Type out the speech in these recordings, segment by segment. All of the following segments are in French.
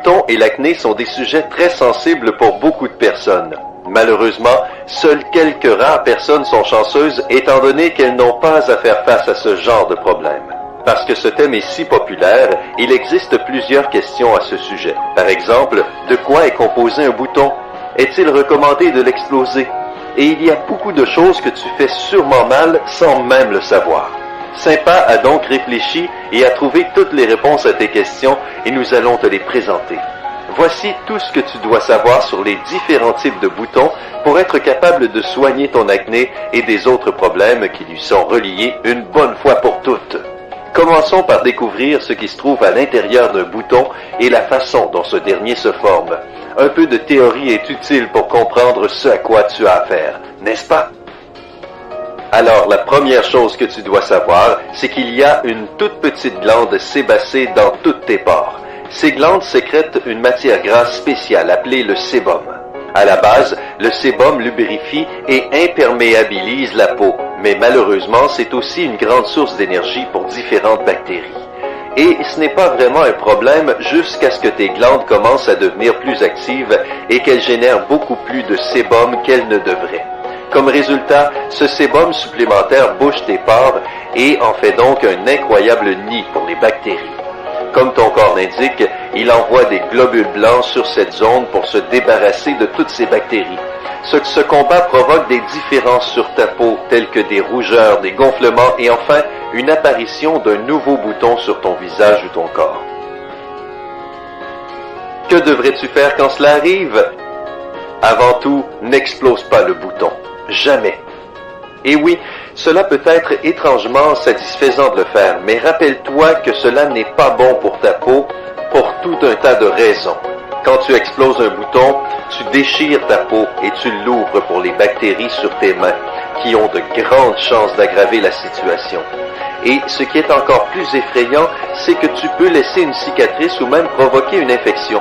boutons et l'acné sont des sujets très sensibles pour beaucoup de personnes. Malheureusement, seules quelques rares personnes sont chanceuses étant donné qu'elles n'ont pas à faire face à ce genre de problème. Parce que ce thème est si populaire, il existe plusieurs questions à ce sujet. Par exemple, de quoi est composé un bouton? Est-il recommandé de l'exploser? Et il y a beaucoup de choses que tu fais sûrement mal sans même le savoir. Sympa a donc réfléchi et a trouvé toutes les réponses à tes questions et nous allons te les présenter. Voici tout ce que tu dois savoir sur les différents types de boutons pour être capable de soigner ton acné et des autres problèmes qui lui sont reliés une bonne fois pour toutes. Commençons par découvrir ce qui se trouve à l'intérieur d'un bouton et la façon dont ce dernier se forme. Un peu de théorie est utile pour comprendre ce à quoi tu as affaire, n'est-ce pas? Alors, la première chose que tu dois savoir, c'est qu'il y a une toute petite glande sébacée dans toutes tes pores. Ces glandes sécrètent une matière grasse spéciale appelée le sébum. À la base, le sébum lubrifie et imperméabilise la peau, mais malheureusement, c'est aussi une grande source d'énergie pour différentes bactéries. Et ce n'est pas vraiment un problème jusqu'à ce que tes glandes commencent à devenir plus actives et qu'elles génèrent beaucoup plus de sébum qu'elles ne devraient. Comme résultat, ce sébum supplémentaire bouche tes pores et en fait donc un incroyable nid pour les bactéries. Comme ton corps l'indique, il envoie des globules blancs sur cette zone pour se débarrasser de toutes ces bactéries. Ce combat provoque des différences sur ta peau, telles que des rougeurs, des gonflements et enfin une apparition d'un nouveau bouton sur ton visage ou ton corps. Que devrais-tu faire quand cela arrive? Avant tout, n'explose pas le bouton. Jamais. Et oui, cela peut être étrangement satisfaisant de le faire, mais rappelle-toi que cela n'est pas bon pour ta peau pour tout un tas de raisons. Quand tu exploses un bouton, tu déchires ta peau et tu l'ouvres pour les bactéries sur tes mains, qui ont de grandes chances d'aggraver la situation. Et ce qui est encore plus effrayant, c'est que tu peux laisser une cicatrice ou même provoquer une infection.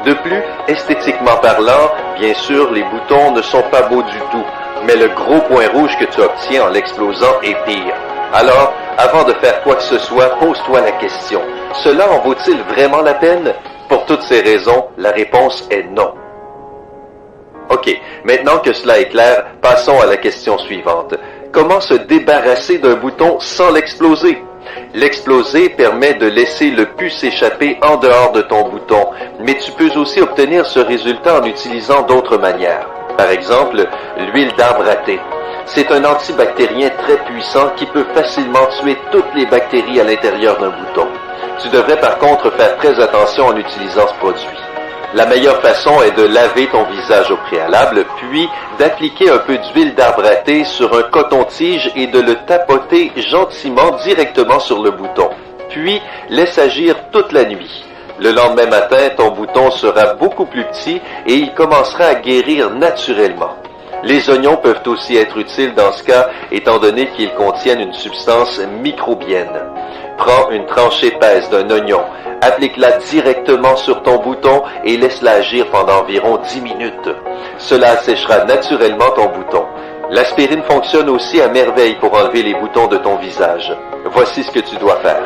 De plus, esthétiquement parlant, bien sûr, les boutons ne sont pas beaux du tout, mais le gros point rouge que tu obtiens en l'explosant est pire. Alors, avant de faire quoi que ce soit, pose-toi la question. Cela en vaut-il vraiment la peine? Pour toutes ces raisons, la réponse est non. Ok, maintenant que cela est clair, passons à la question suivante. Comment se débarrasser d'un bouton sans l'exploser? L'exploser permet de laisser le pus s'échapper en dehors de ton bouton, mais tu peux aussi obtenir ce résultat en utilisant d'autres manières. Par exemple, l'huile d'arbre à thé. C'est un antibactérien très puissant qui peut facilement tuer toutes les bactéries à l'intérieur d'un bouton. Tu devrais par contre faire très attention en utilisant ce produit. La meilleure façon est de laver ton visage au préalable, puis d'appliquer un peu d'huile d'arbre à thé sur un coton-tige et de le tapoter gentiment directement sur le bouton. Puis, laisse agir toute la nuit. Le lendemain matin, ton bouton sera beaucoup plus petit et il commencera à guérir naturellement. Les oignons peuvent aussi être utiles dans ce cas, étant donné qu'ils contiennent une substance microbienne. Prends une tranche épaisse d'un oignon, applique-la directement sur ton bouton et laisse-la agir pendant environ 10 minutes. Cela asséchera naturellement ton bouton. L'aspirine fonctionne aussi à merveille pour enlever les boutons de ton visage. Voici ce que tu dois faire.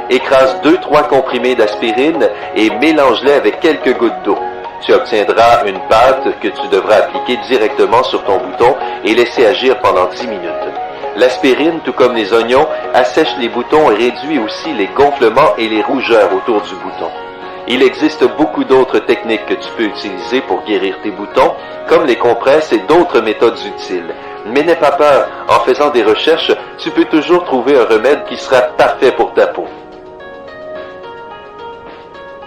Écrase 2-3 comprimés d'aspirine et mélange-les avec quelques gouttes d'eau. Tu obtiendras une pâte que tu devras appliquer directement sur ton bouton et laisser agir pendant 10 minutes. L'aspirine, tout comme les oignons, assèche les boutons et réduit aussi les gonflements et les rougeurs autour du bouton. Il existe beaucoup d'autres techniques que tu peux utiliser pour guérir tes boutons, comme les compresses et d'autres méthodes utiles. Mais n'aie pas peur, en faisant des recherches, tu peux toujours trouver un remède qui sera parfait pour ta peau.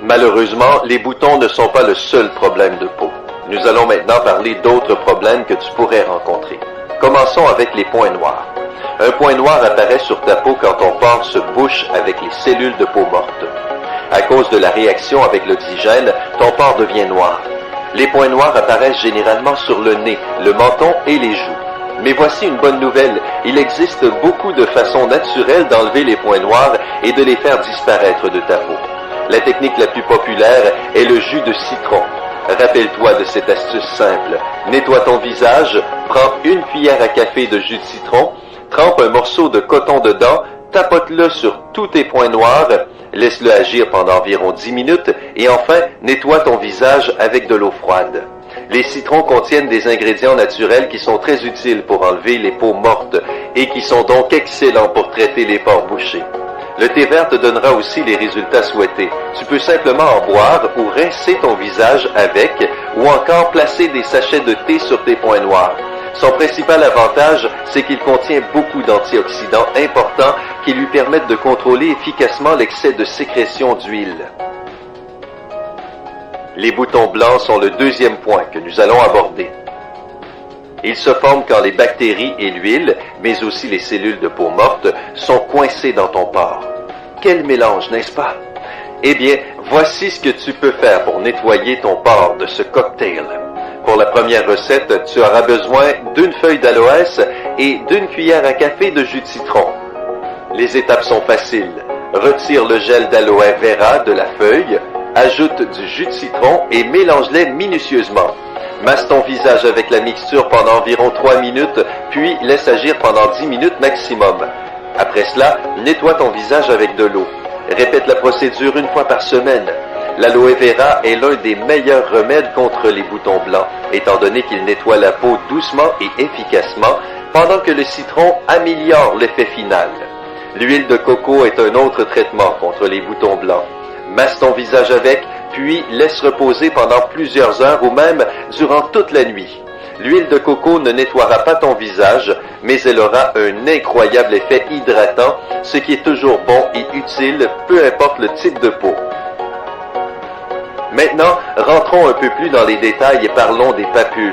Malheureusement, les boutons ne sont pas le seul problème de peau. Nous allons maintenant parler d'autres problèmes que tu pourrais rencontrer. Commençons avec les points noirs. Un point noir apparaît sur ta peau quand ton pore se bouche avec les cellules de peau morte. À cause de la réaction avec l'oxygène, ton pore devient noir. Les points noirs apparaissent généralement sur le nez, le menton et les joues. Mais voici une bonne nouvelle, il existe beaucoup de façons naturelles d'enlever les points noirs et de les faire disparaître de ta peau. La technique la plus populaire est le jus de citron. Rappelle-toi de cette astuce simple. Nettoie ton visage, prends une cuillère à café de jus de citron, trempe un morceau de coton dedans, tapote-le sur tous tes points noirs, Laisse-le agir pendant environ 10 minutes et enfin, nettoie ton visage avec de l'eau froide. Les citrons contiennent des ingrédients naturels qui sont très utiles pour enlever les peaux mortes et qui sont donc excellents pour traiter les pores bouchés. Le thé vert te donnera aussi les résultats souhaités. Tu peux simplement en boire ou rincer ton visage avec ou encore placer des sachets de thé sur tes points noirs. Son principal avantage, c'est qu'il contient beaucoup d'antioxydants importants qui lui permettent de contrôler efficacement l'excès de sécrétion d'huile. Les boutons blancs sont le deuxième point que nous allons aborder. Ils se forment quand les bactéries et l'huile, mais aussi les cellules de peau morte, sont coincées dans ton pore. Quel mélange, n'est-ce pas? Eh bien, voici ce que tu peux faire pour nettoyer ton pore de ce cocktail. Pour la première recette, tu auras besoin d'une feuille d'aloès et d'une cuillère à café de jus de citron. Les étapes sont faciles. Retire le gel d'aloe vera de la feuille, ajoute du jus de citron et mélange-les minutieusement. Masse ton visage avec la mixture pendant environ 3 minutes, puis laisse agir pendant 10 minutes maximum. Après cela, nettoie ton visage avec de l'eau. Répète la procédure une fois par semaine. L'aloe vera est l'un des meilleurs remèdes contre les boutons blancs, étant donné qu'il nettoie la peau doucement et efficacement, pendant que le citron améliore l'effet final. L'huile de coco est un autre traitement contre les boutons blancs. Masse ton visage avec, puis laisse reposer pendant plusieurs heures ou même durant toute la nuit. L'huile de coco ne nettoiera pas ton visage, mais elle aura un incroyable effet hydratant, ce qui est toujours bon et utile, peu importe le type de peau. Maintenant, rentrons un peu plus dans les détails et parlons des papules.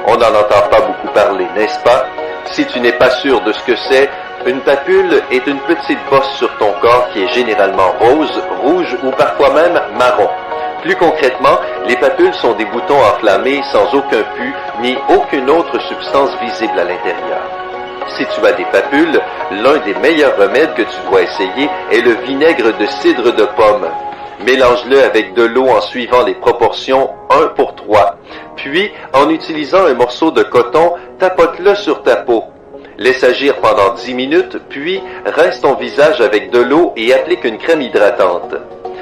On n'en entend pas beaucoup parler, n'est-ce pas? Si tu n'es pas sûr de ce que c'est, une papule est une petite bosse sur ton corps qui est généralement rose, rouge ou parfois même marron. Plus concrètement, les papules sont des boutons enflammés sans aucun pus ni aucune autre substance visible à l'intérieur. Si tu as des papules, l'un des meilleurs remèdes que tu dois essayer est le vinaigre de cidre de pomme. Mélange-le avec de l'eau en suivant les proportions 1 pour 3. Puis, en utilisant un morceau de coton, tapote-le sur ta peau. Laisse agir pendant 10 minutes, puis rince ton visage avec de l'eau et applique une crème hydratante.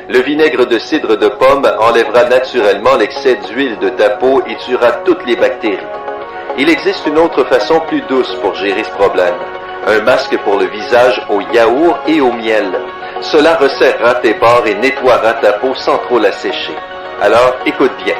Le vinaigre de cidre de pomme enlèvera naturellement l'excès d'huile de ta peau et tuera toutes les bactéries. Il existe une autre façon plus douce pour gérer ce problème. Un masque pour le visage au yaourt et au miel. Cela resserrera tes pores et nettoiera ta peau sans trop la sécher. Alors, écoute bien.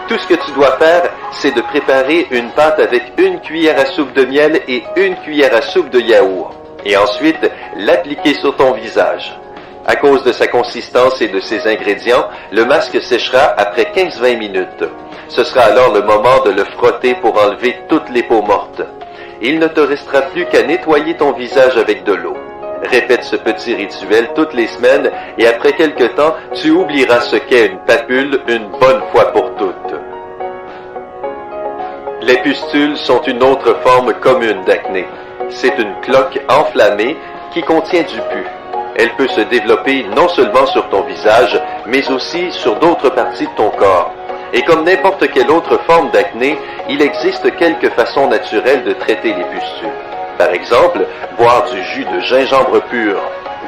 Tout ce que tu dois faire, c'est de préparer une pâte avec une cuillère à soupe de miel et une cuillère à soupe de yaourt. Et ensuite, l'appliquer sur ton visage. À cause de sa consistance et de ses ingrédients, le masque séchera après 15-20 minutes. Ce sera alors le moment de le frotter pour enlever toutes les peaux mortes. Il ne te restera plus qu'à nettoyer ton visage avec de l'eau. Répète ce petit rituel toutes les semaines et après quelque temps, tu oublieras ce qu'est une papule une bonne fois pour toutes. Les pustules sont une autre forme commune d'acné. C'est une cloque enflammée qui contient du pus. Elle peut se développer non seulement sur ton visage, mais aussi sur d'autres parties de ton corps. Et comme n'importe quelle autre forme d'acné, il existe quelques façons naturelles de traiter les pustules. Par exemple, boire du jus de gingembre pur.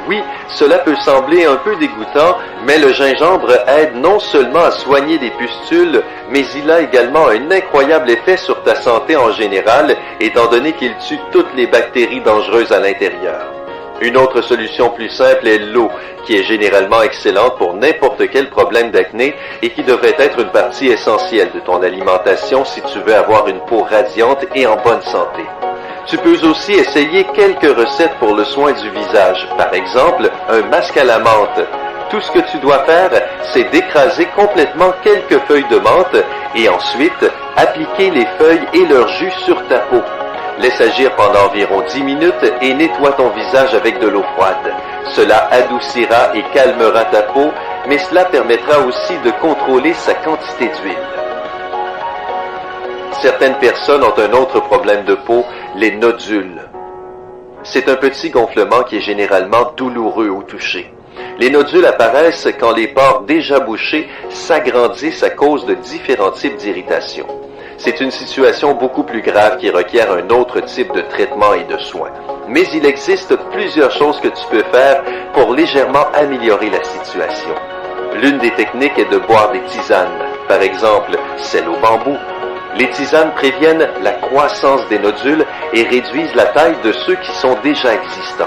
Oui, cela peut sembler un peu dégoûtant, mais le gingembre aide non seulement à soigner des pustules, mais il a également un incroyable effet sur ta santé en général, étant donné qu'il tue toutes les bactéries dangereuses à l'intérieur. Une autre solution plus simple est l'eau, qui est généralement excellente pour n'importe quel problème d'acné et qui devrait être une partie essentielle de ton alimentation si tu veux avoir une peau radiante et en bonne santé. Tu peux aussi essayer quelques recettes pour le soin du visage, par exemple un masque à la menthe. Tout ce que tu dois faire, c'est d'écraser complètement quelques feuilles de menthe et ensuite appliquer les feuilles et leur jus sur ta peau. Laisse agir pendant environ 10 minutes et nettoie ton visage avec de l'eau froide. Cela adoucira et calmera ta peau, mais cela permettra aussi de contrôler sa quantité d'huile. Certaines personnes ont un autre problème de peau, les nodules. C'est un petit gonflement qui est généralement douloureux au toucher. Les nodules apparaissent quand les pores déjà bouchés s'agrandissent à cause de différents types d'irritation. C'est une situation beaucoup plus grave qui requiert un autre type de traitement et de soins. Mais il existe plusieurs choses que tu peux faire pour légèrement améliorer la situation. L'une des techniques est de boire des tisanes, par exemple celle au bambou. Les tisanes préviennent la croissance des nodules et réduisent la taille de ceux qui sont déjà existants.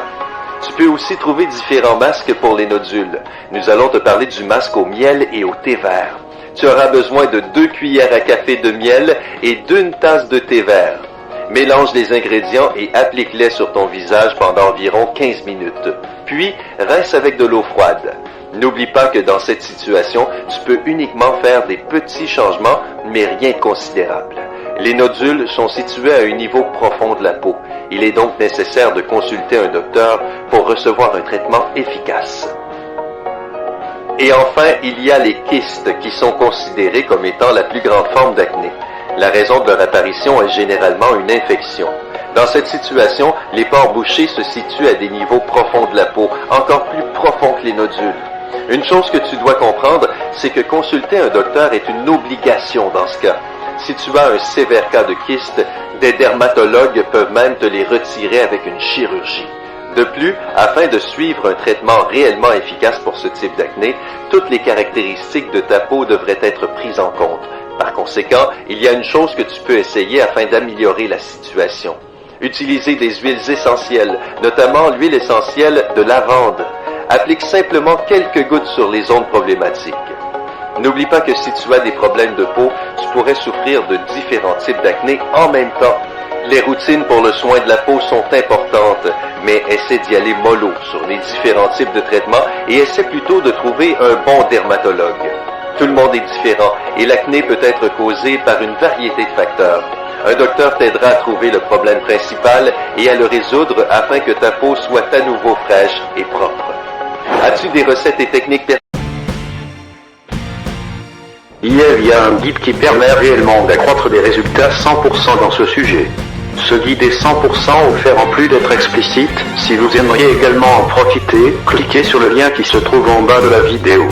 Tu peux aussi trouver différents masques pour les nodules. Nous allons te parler du masque au miel et au thé vert. Tu auras besoin de 2 cuillères à café de miel et d'1 tasse de thé vert. Mélange les ingrédients et applique-les sur ton visage pendant environ 15 minutes. Puis, rince avec de l'eau froide. N'oublie pas que dans cette situation, tu peux uniquement faire des petits changements, mais rien de considérable. Les nodules sont situés à un niveau profond de la peau. Il est donc nécessaire de consulter un docteur pour recevoir un traitement efficace. Et enfin, il y a les kystes qui sont considérés comme étant la plus grande forme d'acné. La raison de leur apparition est généralement une infection. Dans cette situation, les pores bouchés se situent à des niveaux profonds de la peau, encore plus profonds que les nodules. Une chose que tu dois comprendre, c'est que consulter un docteur est une obligation dans ce cas. Si tu as un sévère cas de kyste, des dermatologues peuvent même te les retirer avec une chirurgie. De plus, afin de suivre un traitement réellement efficace pour ce type d'acné, toutes les caractéristiques de ta peau devraient être prises en compte. Par conséquent, il y a une chose que tu peux essayer afin d'améliorer la situation. Utiliser des huiles essentielles, notamment l'huile essentielle de lavande. Applique simplement quelques gouttes sur les zones problématiques. N'oublie pas que si tu as des problèmes de peau, tu pourrais souffrir de différents types d'acné en même temps. Les routines pour le soin de la peau sont importantes, mais essaie d'y aller mollo sur les différents types de traitements et essaie plutôt de trouver un bon dermatologue. Tout le monde est différent et l'acné peut être causé par une variété de facteurs. Un docteur t'aidera à trouver le problème principal et à le résoudre afin que ta peau soit à nouveau fraîche et propre. As-tu des recettes et techniques Il y a un guide qui permet réellement d'accroître des résultats 100% dans ce sujet. Ce guide est 100% offert en plus d'être explicite. Si vous aimeriez également en profiter, cliquez sur le lien qui se trouve en bas de la vidéo.